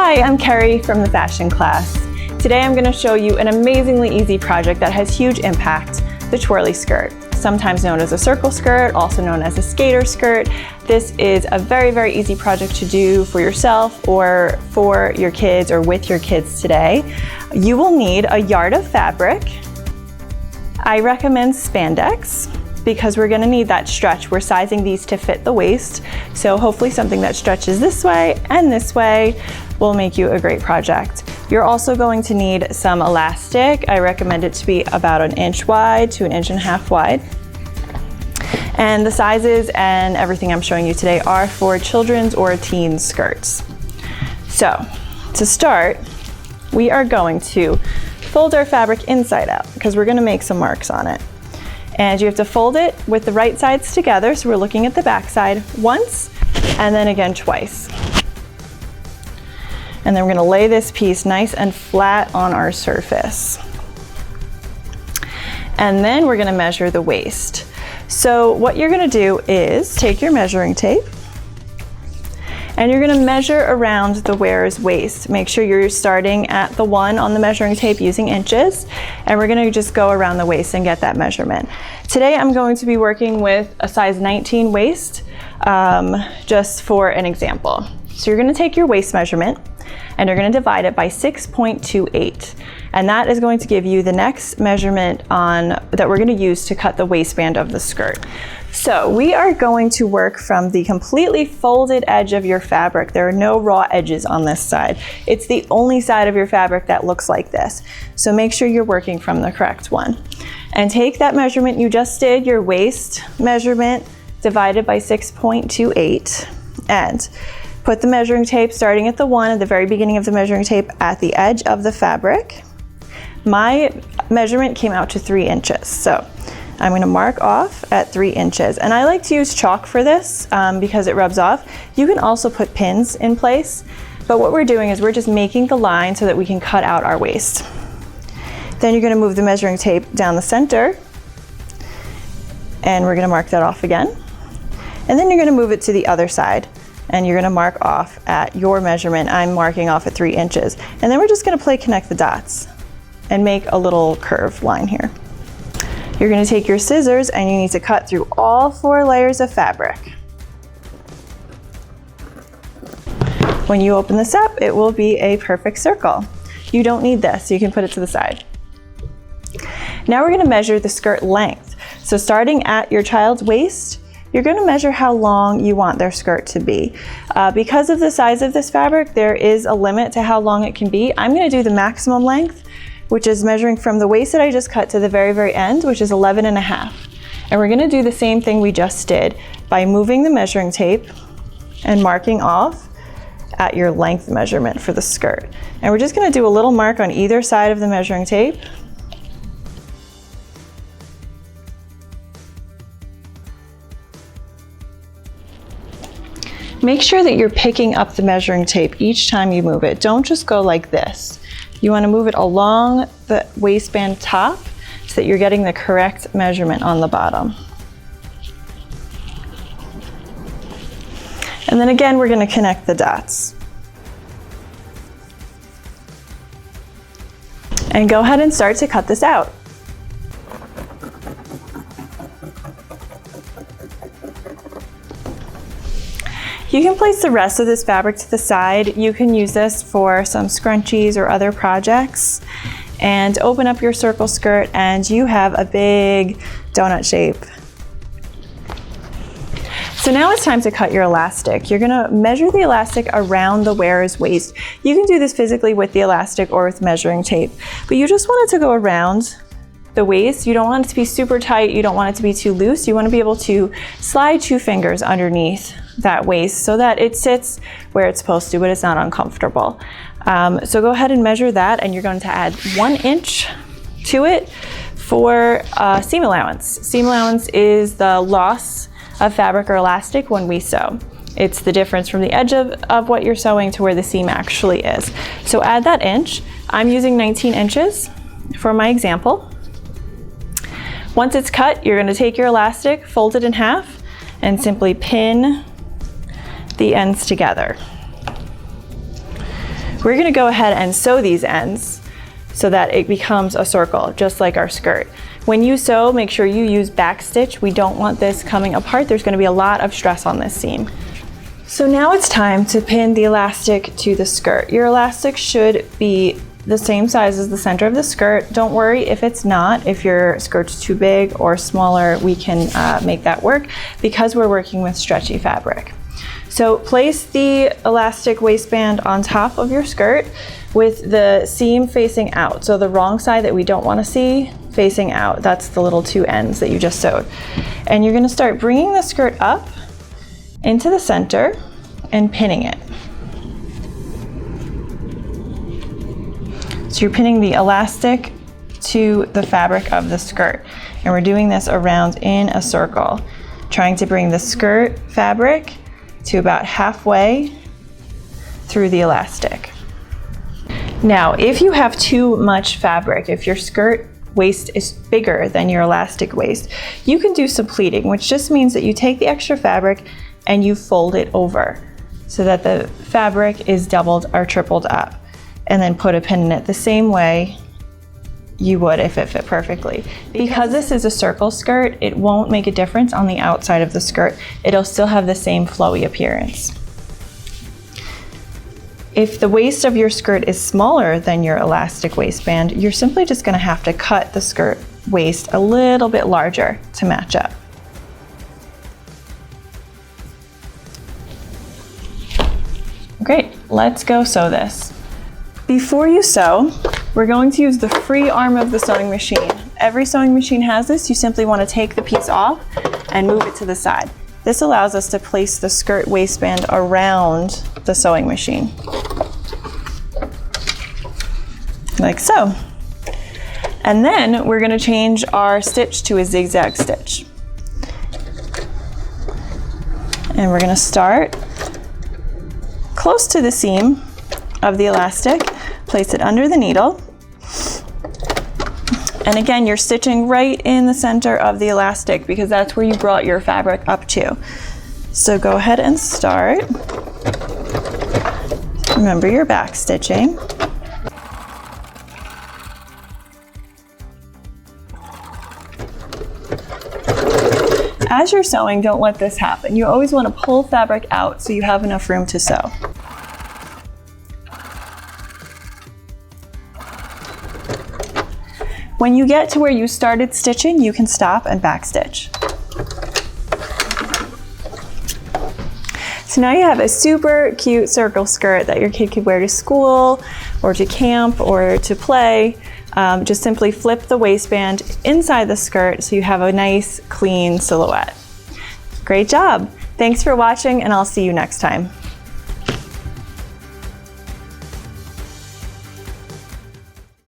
Hi, I'm Carrie from the fashion class. Today I'm going to show you an amazingly easy project that has huge impact, the twirly skirt. Sometimes known as a circle skirt, also known as a skater skirt. This is a very, very easy project to do for yourself or for your kids or with your kids today. You will need a yard of fabric. I recommend Spandex because we're gonna need that stretch. We're sizing these to fit the waist. So hopefully something that stretches this way and this way will make you a great project. You're also going to need some elastic. I recommend it to be about 1 inch wide to 1.5 inches wide. And the sizes and everything I'm showing you today are for children's or teen skirts. So to start, we are going to fold our fabric inside out because we're gonna make some marks on it. And you have to fold it with the right sides together. So we're looking at the back side once and then again twice. And then we're gonna lay this piece nice and flat on our surface. And then we're gonna measure the waist. So what you're gonna do is take your measuring tape and you're gonna measure around the wearer's waist. Make sure you're starting at the 1 on the measuring tape using inches, and we're gonna just go around the waist and get that measurement. Today I'm going to be working with a size 19 waist, just for an example. So you're gonna take your waist measurement and you're gonna divide it by 6.28. And that is going to give you the next measurement that we're gonna use to cut the waistband of the skirt. So we are going to work from the completely folded edge of your fabric. There are no raw edges on this side. It's the only side of your fabric that looks like this. So make sure you're working from the correct one. And take that measurement you just did, your waist measurement, divided by 6.28, and put the measuring tape starting at the 1 at the very beginning of the measuring tape at the edge of the fabric. My measurement came out to 3 inches. So I'm gonna mark off at 3 inches. And I like to use chalk for this because it rubs off. You can also put pins in place, but what we're doing is we're just making the line so that we can cut out our waist. Then you're gonna move the measuring tape down the center and we're gonna mark that off again. And then you're gonna move it to the other side and you're gonna mark off at your measurement. I'm marking off at 3 inches. And then we're just gonna play connect the dots and make a little curved line here. You're gonna take your scissors and you need to cut through all 4 layers of fabric. When you open this up, it will be a perfect circle. You don't need this, so you can put it to the side. Now we're gonna measure the skirt length. So starting at your child's waist, you're gonna measure how long you want their skirt to be. Because of the size of this fabric, there is a limit to how long it can be. I'm gonna do the maximum length, which is measuring from the waist that I just cut to the very, very end, which is 11.5. And we're gonna do the same thing we just did by moving the measuring tape and marking off at your length measurement for the skirt. And we're just gonna do a little mark on either side of the measuring tape. Make sure that you're picking up the measuring tape each time you move it. Don't just go like this. You want to move it along the waistband top so that you're getting the correct measurement on the bottom. And then again, we're going to connect the dots. And go ahead and start to cut this out. You can place the rest of this fabric to the side. You can use this for some scrunchies or other projects and open up your circle skirt and you have a big donut shape. So now it's time to cut your elastic. You're gonna measure the elastic around the wearer's waist. You can do this physically with the elastic or with measuring tape, but you just want it to go around the waist. You don't want it to be super tight. You don't want it to be too loose. You want to be able to slide 2 fingers underneath that waist so that it sits where it's supposed to, but it's not uncomfortable. So go ahead and measure that and you're going to add 1 inch to it for seam allowance. Seam allowance is the loss of fabric or elastic when we sew. It's the difference from the edge of what you're sewing to where the seam actually is. So add that inch. I'm using 19 inches for my example. Once it's cut, you're going to take your elastic, fold it in half, and simply pin the ends together. We're gonna go ahead and sew these ends so that it becomes a circle, just like our skirt. When you sew, make sure you use back stitch. We don't want this coming apart. There's gonna be a lot of stress on this seam. So now it's time to pin the elastic to the skirt. Your elastic should be the same size as the center of the skirt. Don't worry if it's not. If your skirt's too big or smaller, we can make that work because we're working with stretchy fabric. So place the elastic waistband on top of your skirt with the seam facing out. So the wrong side that we don't want to see facing out. That's the little two ends that you just sewed. And you're going to start bringing the skirt up into the center and pinning it. So you're pinning the elastic to the fabric of the skirt. And we're doing this around in a circle, trying to bring the skirt fabric to about halfway through the elastic. Now, if you have too much fabric, if your skirt waist is bigger than your elastic waist, you can do some pleating, which just means that you take the extra fabric and you fold it over so that the fabric is doubled or tripled up, and then put a pin in it the same way you would if it fit perfectly. Because this is a circle skirt, it won't make a difference on the outside of the skirt. It'll still have the same flowy appearance. If the waist of your skirt is smaller than your elastic waistband, you're simply just going to have to cut the skirt waist a little bit larger to match up. Great, let's go sew this. Before you sew, we're going to use the free arm of the sewing machine. Every sewing machine has this. You simply want to take the piece off and move it to the side. This allows us to place the skirt waistband around the sewing machine, like so. And then we're going to change our stitch to a zigzag stitch. And we're going to start close to the seam of the elastic, place it under the needle. And again, you're stitching right in the center of the elastic because that's where you brought your fabric up to. So go ahead and start. Remember your back stitching. As you're sewing, don't let this happen. You always want to pull fabric out so you have enough room to sew. When you get to where you started stitching, you can stop and back stitch. So now you have a super cute circle skirt that your kid could wear to school or to camp or to play. Just simply flip the waistband inside the skirt so you have a nice, clean silhouette. Great job. Thanks for watching, and I'll see you next time.